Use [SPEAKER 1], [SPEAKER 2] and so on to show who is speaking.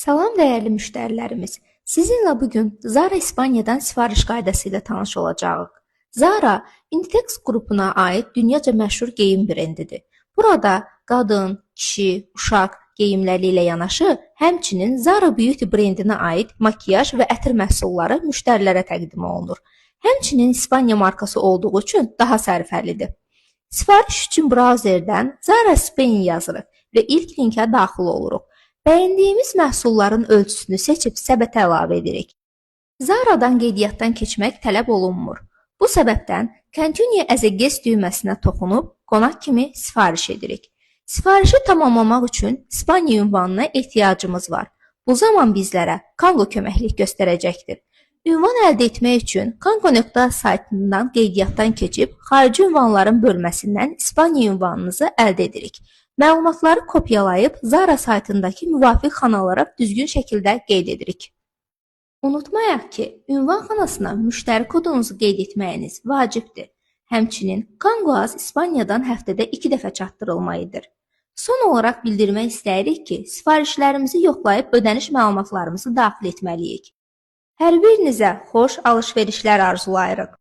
[SPEAKER 1] Salam dəyərli müştərilərimiz. Sizinlə bugün Zara İspaniyadan sifariş qaydası ilə tanış olacağıq. Zara Inditex qrupuna aid dünyaca məşhur geyim brendidir. Burada qadın, kişi, uşaq geyimləri ilə yanaşı, həmçinin Zara Beauty brendinə aid makiyaj və ətir məhsulları müştərilərə təqdim olunur. Həmçinin İspaniya markası olduğu üçün daha sərfəlidir. Sifariş üçün brauzerdən Zara Spain yazırıq və ilk linkə daxil oluruq. Bəyəndiyimiz məhsulların ölçüsünü seçib səbətə əlavə edirik. Zara'dan qeydiyyatdan keçmək tələb olunmur. Bu səbəbdən Continue as a guest düyməsinə toxunub qonaq kimi sifariş edirik. Sifarişi tamamlamaq üçün İspaniya ünvanına ehtiyacımız var. Bu zaman bizlərə Kango köməklik göstərəcəkdir. Ünvan əldə etmək üçün Kango.com saytından qeydiyyatdan keçib xarici ünvanların bölməsindən İspaniya ünvanınızı əldə edirik. Məlumatları kopyalayıb Zara saytındakı müvafiq xanalara düzgün şəkildə qeyd edirik. Unutmayaq ki, ünvan xanasına müştəri kodunuzu qeyd etməyiniz vacibdir. Həmçinin Kangoaz İspaniyadan həftədə 2 dəfə çatdırılmalıdır. Son olaraq bildirmək istəyirik ki, sifarişlərimizi yoxlayıb ödəniş məlumatlarımızı daxil etməliyik. Hər birinizə xoş alış-verişlər arzulayırıq.